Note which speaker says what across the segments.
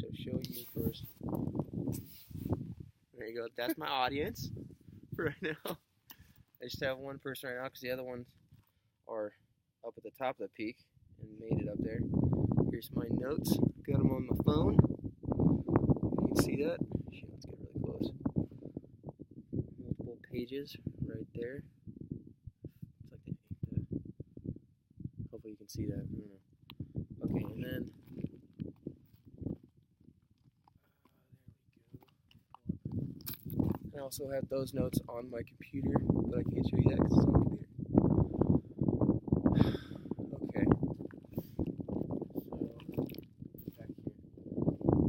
Speaker 1: so show you first. There you go. That's my audience right now. I just have one person right now because the other ones are up at the top of the peak and made it up there. Here's my notes. Got them on my phone. You can see that. Shit, let's get really close. Multiple pages right there. It's like hopefully you can see that. I don't know. Okay, and then I also have those notes on my computer, but I can't show you that because it's on the computer. Okay. So, back here.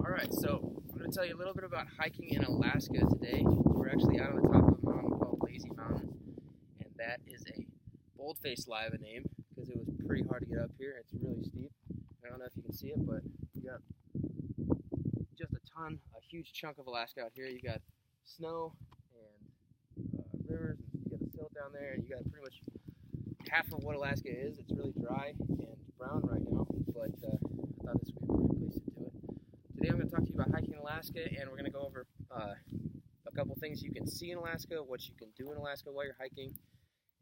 Speaker 1: Alright, so I'm going to tell you a little bit about hiking in Alaska today. We're actually out on the top of a mountain called Lazy Mountain, and that is a bold-faced lava name because it was pretty hard to get up here. It's really steep. I don't know if you can see it, but you got just a huge chunk of Alaska out here. You got snow and rivers, and you got a silt down there, and you got pretty much half of what Alaska is. It's really dry and brown right now, but I thought this would be a great place to do it. Today I'm going to talk to you about hiking in Alaska, and we're going to go over a couple things you can see in Alaska, what you can do in Alaska while you're hiking,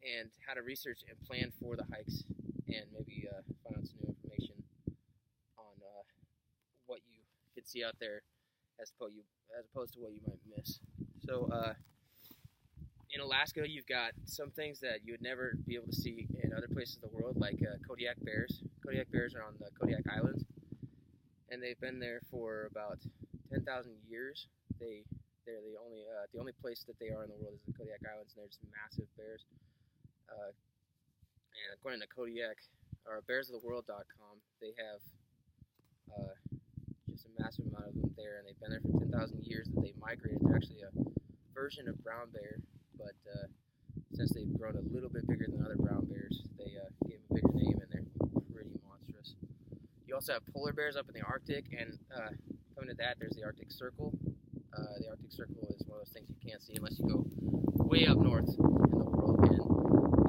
Speaker 1: and how to research and plan for the hikes, and maybe find out some new information on what you can see out there as opposed to what you might miss. So in Alaska, you've got some things that you would never be able to see in other places of the world, like Kodiak bears. Kodiak bears are on the Kodiak Islands, and they've been there for about 10,000 years. They're the only place that they are in the world is the Kodiak Islands, and they're just massive bears. And according to Kodiak, or bearsoftheworld.com, they have just a massive amount of them there, and they've been there for 10,000 years that they migrated. They're actually a version of brown bear, but since they've grown a little bit bigger than other brown bears, they gave them a bigger name, and they're pretty monstrous. You also have polar bears up in the Arctic, and coming to that, there's the Arctic Circle. The Arctic Circle is one of those things you can't see unless you go way up north in the world, and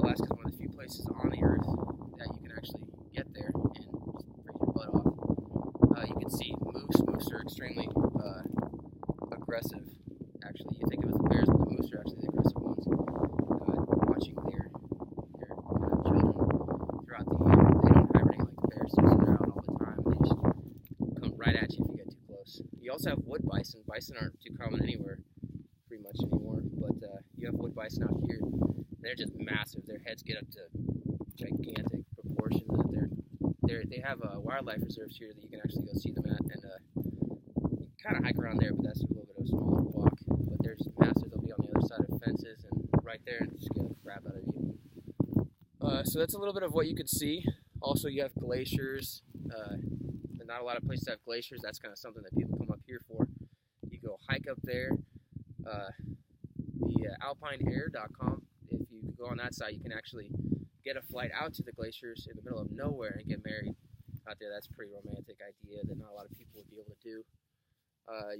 Speaker 1: Alaska is one of the few places on the earth that you can actually get there and just freeze your butt off. You can see moose. Moose are extremely aggressive. Actually, you think of it as the bears, but the moose are actually the aggressive ones. Watching their children throughout the year. They don't hibernate like the bears do, so they're out all the time. They just come right at you if you get too close. You also have wood bison. Bison aren't too common anywhere, pretty much anymore, but you have wood bison out here. They're just massive. Their heads get up to gigantic proportions. They have wildlife reserves here that you can actually go see them at, and you kind of hike around there, but that's a little bit of a smaller walk. But they're just massive. They'll be on the other side of fences and right there and just get the crap out of you. So that's a little bit of what you could see. Also, you have glaciers. Not a lot of places have glaciers. That's kind of something that people come up here for. You go hike up there. The alpineair.com, if you go on that site, you can actually get a flight out to the glaciers in the middle of nowhere and get married out there. That's a pretty romantic idea that not a lot of people would be able to do.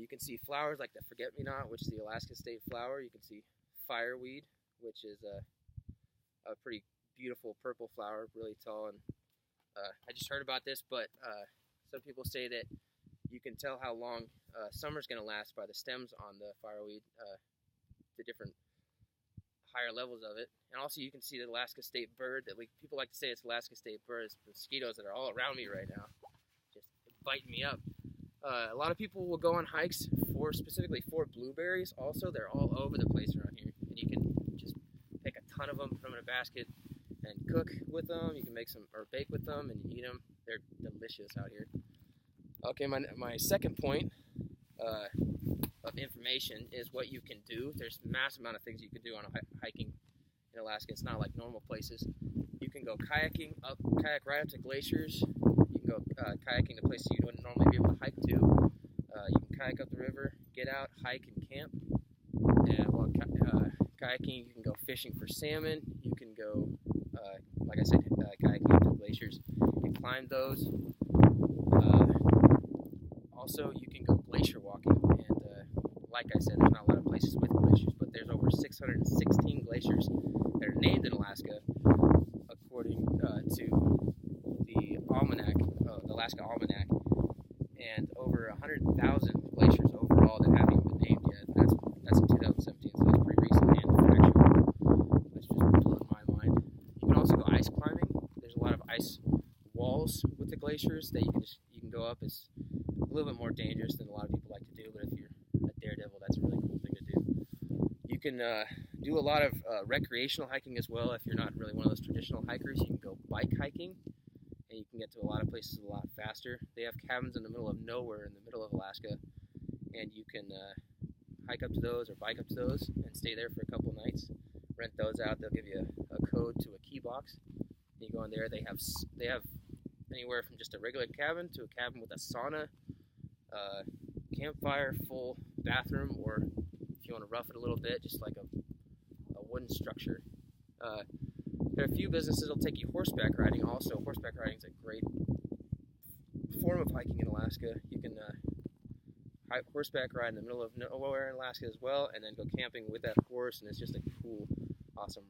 Speaker 1: You can see flowers like the forget-me-not, which is the Alaska state flower. You can see fireweed, which is a pretty beautiful purple flower, really tall. And I just heard about this, but some people say that you can tell how long summer's going to last by the stems on the fireweed, the different higher levels of it. And also you can see the Alaska state bird that people like to say it's Alaska state bird. It's mosquitoes that are all around me right now, just biting me up. A lot of people will go on hikes specifically for blueberries. Also, they're all over the place around here, and you can just pick a ton of them, put them in a basket, and cook with them. You can make some or bake with them and eat them. They're delicious out here. Okay, my second point of information is what you can do. There's a massive amount of things you can do on hiking in Alaska. It's not like normal places. You can go kayak right up to glaciers. You can go kayaking to places you wouldn't normally be able to hike to. You can kayak up the river, get out, hike, and camp. And while kayaking, you can go fishing for salmon. You can go, like I said, kayaking up to glaciers and climb those. Also, you can go glacier walking, and like I said, there's not a lot of places with glaciers, but there's over 616 glaciers that are named in Alaska, according to the Almanac, the Alaska Almanac, and over 100,000 glaciers overall that haven't even been named yet. That's in 2017, so that's pretty recent and factual, which just blew my mind. You can also go ice climbing. There's a lot of ice walls with the glaciers that you can go up. It's a little bit more dangerous than a lot of people like to do, but if you're a daredevil, that's a really cool thing to do. You can do a lot of recreational hiking as well. If you're not really one of those traditional hikers, you can go bike hiking, and you can get to a lot of places a lot faster. They have cabins in the middle of nowhere in the middle of Alaska, and you can hike up to those or bike up to those and stay there for a couple nights. Rent those out. They'll give you a code to a key box. You go in there. They have anywhere from just a regular cabin to a cabin with a sauna, campfire, full bathroom, or if you want to rough it a little bit, just like a wooden structure. There are a few businesses that'll take you horseback riding. Also, horseback riding is a great form of hiking in Alaska. You can horseback ride in the middle of nowhere in Alaska as well, and then go camping with that horse, and it's just a cool, awesome,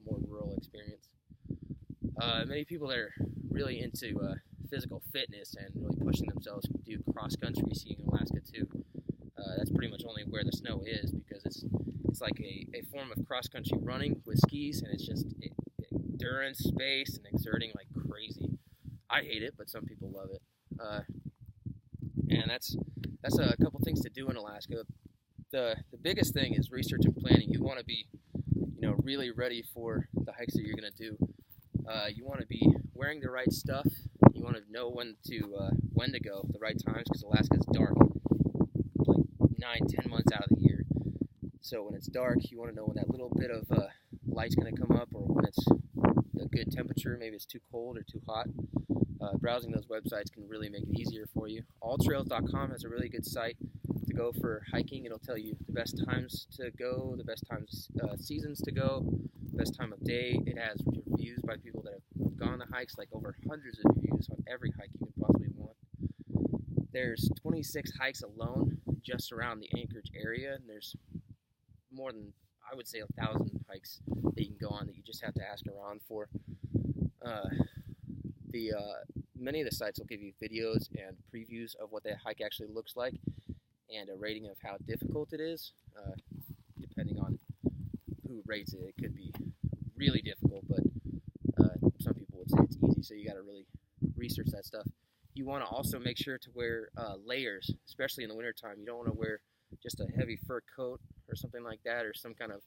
Speaker 1: more rural experience. Many people that are really into physical fitness and really pushing themselves do cross-country skiing in Alaska too. That's pretty much only where the snow is, because it's like a form of cross-country running with skis, and it's just endurance, space, and exerting like crazy. I hate it, but some people love it. And that's a couple things to do in Alaska. The biggest thing is research and planning. You want to be, really ready for the hikes that you're gonna do. You want to be wearing the right stuff. You want to know when to go, the right times, because Alaska's dark, like 9-10 months out of the year. So when it's dark, you want to know when that little bit of light's going to come up, or when it's a good temperature. Maybe it's too cold or too hot. Browsing those websites can really make it easier for you. Alltrails.com has a really good site to go for hiking. It'll tell you the best times to go, the best seasons to go, best time of day. It has reviews by people that have gone the hikes, like over hundreds of reviews on every hike you can possibly want. There's 26 hikes alone just around the Anchorage area, and there's more than, I would say, 1,000 hikes that you can go on that you just have to ask around for. Many of the sites will give you videos and previews of what that hike actually looks like, and a rating of how difficult it is. Depending on who rates it, it could be really difficult, but some people would say it's easy, so you got to really research that stuff. You want to also make sure to wear layers, especially in the wintertime. You don't want to wear just a heavy fur coat or something like that, or some kind of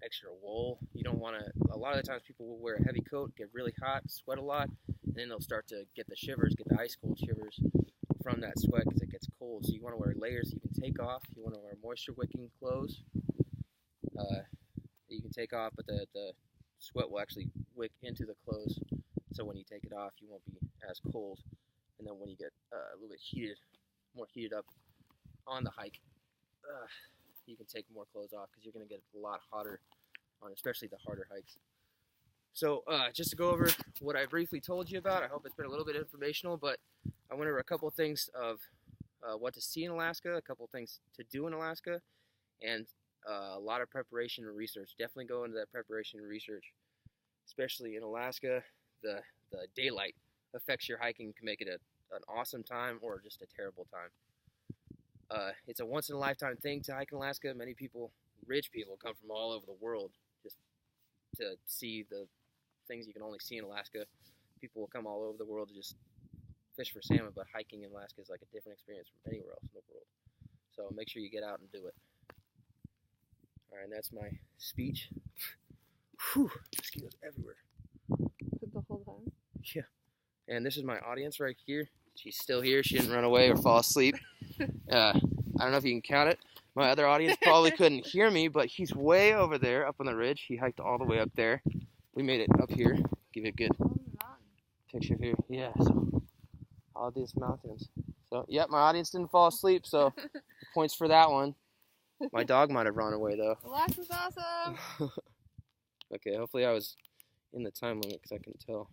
Speaker 1: extra wool. You don't want to, a lot of the times people will wear a heavy coat, get really hot, sweat a lot, and then they'll start to get the shivers, get the ice cold shivers from that sweat because it gets cold. So you want to wear layers you can take off. You want to wear moisture wicking clothes that you can take off, but the sweat will actually wick into the clothes. So when you take it off, you won't be as cold. And then when you get a little bit more heated up on the hike, you can take more clothes off because you're going to get a lot hotter on especially the harder hikes. So just to go over what I briefly told you about, I hope it's been a little bit informational, but I went over a couple of things of what to see in Alaska, a couple of things to do in Alaska, and a lot of preparation and research. Definitely go into that preparation and research, especially in Alaska. The daylight affects your hiking, can make it an awesome time or just a terrible time. It's a once-in-a-lifetime thing to hike in Alaska. Many people, rich people, come from all over the world just to see the things you can only see in Alaska. People will come all over the world to just fish for salmon, but hiking in Alaska is like a different experience from anywhere else in the world. So make sure you get out and do it. All right, and that's my speech. Whew, mosquitoes everywhere.
Speaker 2: The whole time?
Speaker 1: Yeah. And this is my audience right here. She's still here. She didn't run away or fall asleep. I don't know if you can count it. My other audience probably couldn't hear me, but he's way over there up on the ridge. He hiked all the way up there. We made it up here. Give you a good picture here. Yeah, so all these mountains. So, yeah, my audience didn't fall asleep, so points for that one. My dog might have run away, though.
Speaker 2: Alaska's awesome!
Speaker 1: Okay, hopefully I was in the time limit because I couldn't tell.